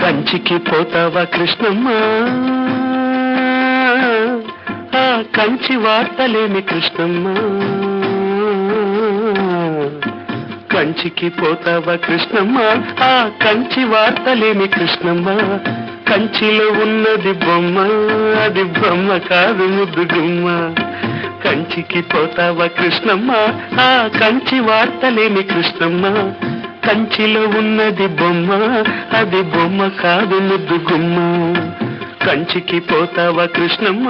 కంచికి పోతావా కృష్ణమ్మ, ఆ కంచి వార్తలేమి కృష్ణమ్మ. కంచికి పోతావా కృష్ణమ్మ, ఆ కంచి వార్తలేమి కృష్ణమ్మ. కంచిలో ఉన్నది బొమ్మ, అది బొమ్మ కాదు ముద్దు గుమ్మ. కంచికి పోతావా కృష్ణమ్మ, ఆ కంచి వార్తలేమి కృష్ణమ్మ. కంచిలో ఉన్నది బొమ్మ, అది బొమ్మ కాదు ముద్దు గుమ్మ. కంచికి పోతావా కృష్ణమ్మ.